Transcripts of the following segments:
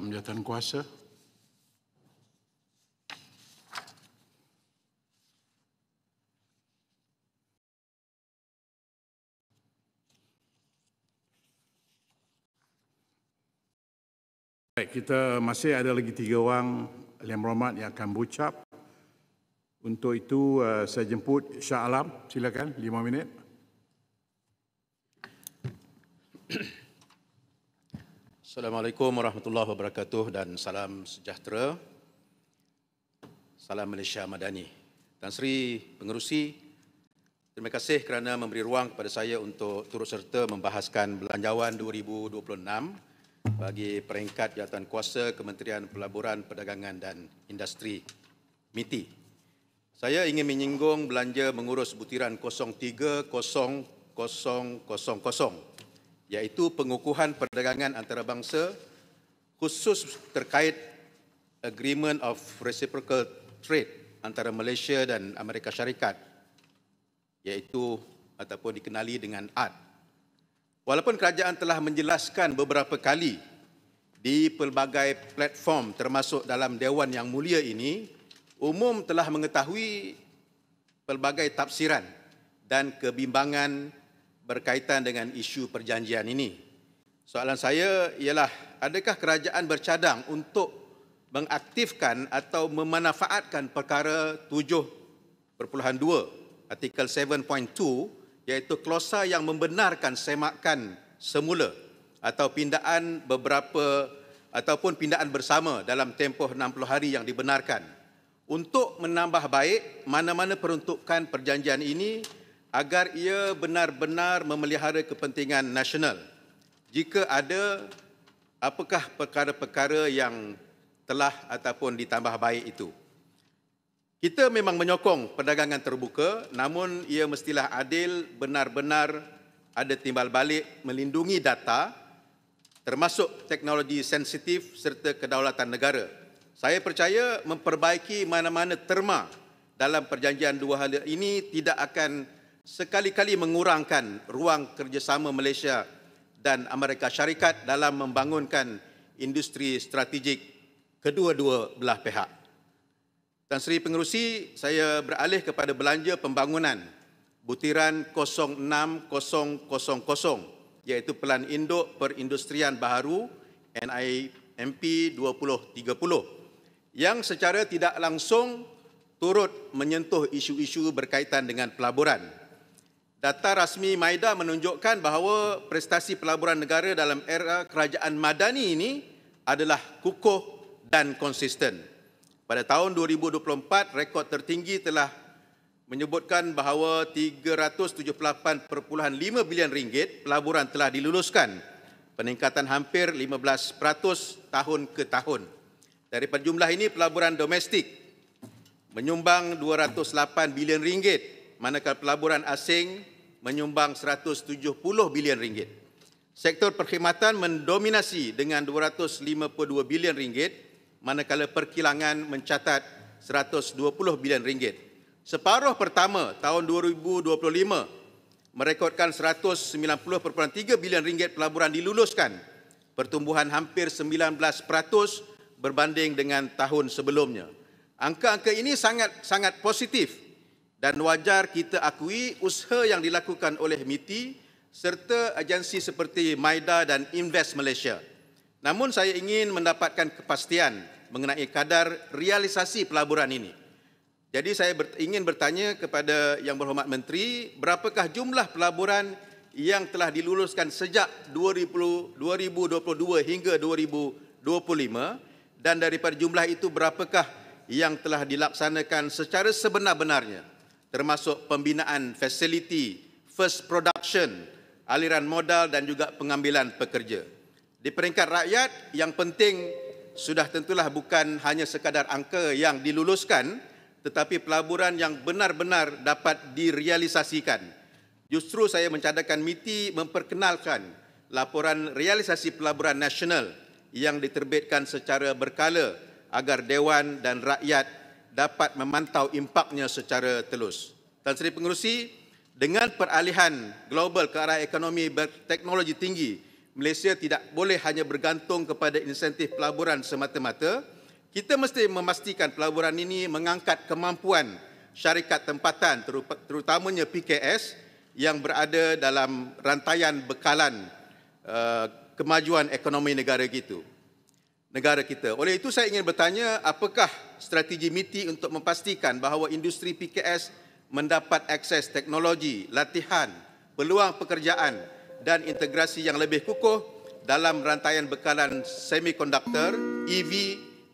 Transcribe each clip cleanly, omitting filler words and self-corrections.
Jawatankuasa. Baik, kita masih ada lagi 3 orang yang berhormat yang akan berucap. Untuk itu saya jemput Shah Alam, silakan 5 minit. Assalamualaikum warahmatullahi wabarakatuh dan salam sejahtera. Salam Malaysia Madani. Tan Sri Pengerusi, terima kasih kerana memberi ruang kepada saya untuk turut serta membahaskan Belanjawan 2026 bagi peringkat Jawatankuasa Kementerian Pelaburan, Perdagangan dan Industri MITI. Saya ingin menyinggung belanja mengurus butiran 030000, iaitu pengukuhan perdagangan antarabangsa khusus terkait Agreement of Reciprocal Trade antara Malaysia dan Amerika Syarikat, iaitu ataupun dikenali dengan ART. Walaupun kerajaan telah menjelaskan beberapa kali di pelbagai platform termasuk dalam Dewan Yang Mulia ini, umum telah mengetahui pelbagai tafsiran dan kebimbangan berkaitan dengan isu perjanjian ini. Soalan saya ialah, adakah kerajaan bercadang untuk mengaktifkan atau memanfaatkan perkara 7.2 artikel 7.2, iaitu klausa yang membenarkan semakan semula atau pindaan beberapa ataupun pindaan bersama dalam tempoh 60 hari yang dibenarkan untuk menambah baik mana-mana peruntukan perjanjian ini agar ia benar-benar memelihara kepentingan nasional. Jika ada, apakah perkara-perkara yang telah ataupun ditambah baik itu? Kita memang menyokong perdagangan terbuka, namun ia mestilah adil, benar-benar ada timbal balik, melindungi data, termasuk teknologi sensitif serta kedaulatan negara. Saya percaya memperbaiki mana-mana terma dalam perjanjian dua hal ini tidak akan sekali-kali mengurangkan ruang kerjasama Malaysia dan Amerika Syarikat dalam membangunkan industri strategik kedua-dua belah pihak. Tan Sri Pengerusi, saya beralih kepada belanja pembangunan butiran 06000, iaitu Pelan Induk Perindustrian Baharu NIMP 2030, yang secara tidak langsung turut menyentuh isu-isu berkaitan dengan pelaburan. Data rasmi MIDA menunjukkan bahawa prestasi pelaburan negara dalam era kerajaan Madani ini adalah kukuh dan konsisten. Pada tahun 2024, rekod tertinggi telah menyebutkan bahawa RM378.5 bilion pelaburan telah diluluskan, peningkatan hampir 15% tahun ke tahun. Daripada jumlah ini, pelaburan domestik menyumbang RM208 bilion, manakala pelaburan asing menyumbang RM170 bilion. Sektor perkhidmatan mendominasi dengan RM252 bilion, manakala perkilangan mencatat RM120 bilion. Separuh pertama tahun 2025 merekodkan RM190.3 bilion pelaburan diluluskan, pertumbuhan hampir 19% berbanding dengan tahun sebelumnya. Angka-angka ini sangat positif dan wajar kita akui usaha yang dilakukan oleh MITI serta agensi seperti MIDA dan Invest Malaysia. Namun saya ingin mendapatkan kepastian mengenai kadar realisasi pelaburan ini. Jadi saya ingin bertanya kepada Yang Berhormat Menteri, berapakah jumlah pelaburan yang telah diluluskan sejak 2022 hingga 2025, dan daripada jumlah itu berapakah yang telah dilaksanakan secara sebenar-benarnya, termasuk pembinaan fasiliti, first production, aliran modal dan juga pengambilan pekerja. Di peringkat rakyat, yang penting sudah tentulah bukan hanya sekadar angka yang diluluskan, tetapi pelaburan yang benar-benar dapat direalisasikan. Justru saya mencadangkan MITI memperkenalkan laporan realisasi pelaburan nasional yang diterbitkan secara berkala agar Dewan dan rakyat dapat memantau impaknya secara telus. Tan Sri Pengerusi, dengan peralihan global ke arah ekonomi berteknologi tinggi Malaysia tidak boleh hanya bergantung kepada insentif pelaburan semata-mata. Kita mesti memastikan pelaburan ini mengangkat kemampuan syarikat tempatan, terutamanya PKS yang berada dalam rantaian bekalan kemajuan ekonomi negara kita. Oleh itu saya ingin bertanya, apakah strategi MITI untuk memastikan bahawa industri PKS mendapat akses teknologi, latihan, peluang pekerjaan dan integrasi yang lebih kukuh dalam rantaian bekalan semikonduktor, EV,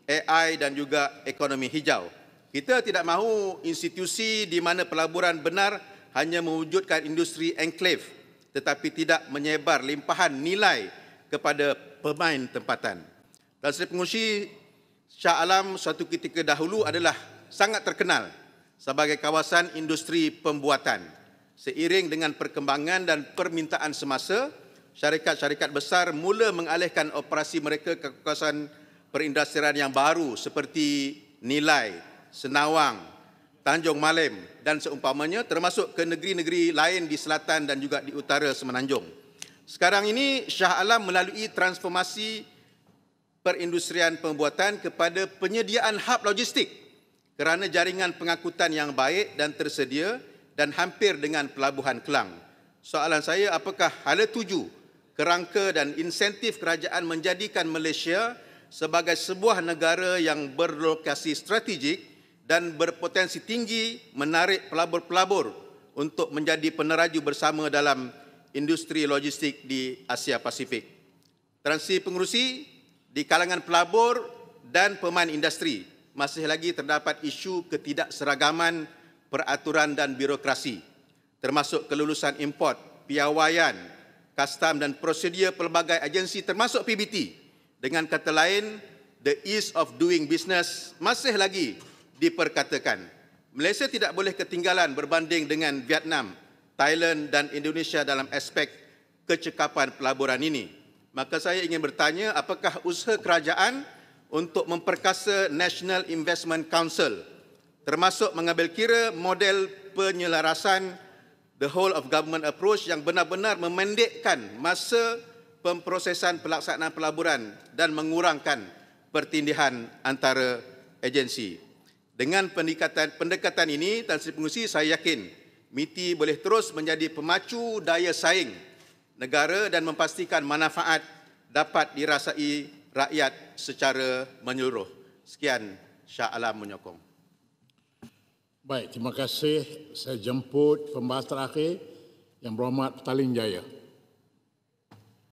AI dan juga ekonomi hijau. Kita tidak mahu institusi di mana pelaburan benar hanya mewujudkan industri enklave tetapi tidak menyebar limpahan nilai kepada pemain tempatan. Dan Sri Pengerusi, Shah Alam suatu ketika dahulu adalah sangat terkenal sebagai kawasan industri pembuatan. Seiring dengan perkembangan dan permintaan semasa, syarikat-syarikat besar mula mengalihkan operasi mereka ke kawasan perindustrian yang baru seperti Nilai, Senawang, Tanjung Malim dan seumpamanya, termasuk ke negeri-negeri lain di selatan dan juga di utara Semenanjung. Sekarang ini Shah Alam melalui transformasi perindustrian pembuatan kepada penyediaan hub logistik kerana jaringan pengangkutan yang baik dan tersedia dan hampir dengan pelabuhan Kelang. Soalan saya, apakah hala tuju, kerangka dan insentif kerajaan menjadikan Malaysia sebagai sebuah negara yang berlokasi strategik dan berpotensi tinggi menarik pelabur-pelabur untuk menjadi peneraju bersama dalam industri logistik di Asia Pasifik? Tuan Sri Pengerusi, di kalangan pelabur dan pemain industri masih lagi terdapat isu ketidakseragaman peraturan dan birokrasi, termasuk kelulusan import, piawaian, kastam dan prosedur pelbagai agensi termasuk PBT. Dengan kata lain, the ease of doing business masih lagi diperkatakan. Malaysia tidak boleh ketinggalan berbanding dengan Vietnam, Thailand dan Indonesia dalam aspek kecekapan pelaburan ini. Maka saya ingin bertanya, apakah usaha kerajaan untuk memperkasa National Investment Council termasuk mengambil kira model penyelarasan the whole of government approach yang benar-benar memendekkan masa pemprosesan pelaksanaan pelaburan dan mengurangkan pertindihan antara agensi. Dengan pendekatan ini, Tan Sri Pengerusi, saya yakin MITI boleh terus menjadi pemacu daya saing negara dan memastikan manfaat dapat dirasai rakyat secara menyeluruh. Sekian, Shah Alam menyokong. Baik, terima kasih. Saya jemput pembahas terakhir Yang Berhormat Petaling Jaya.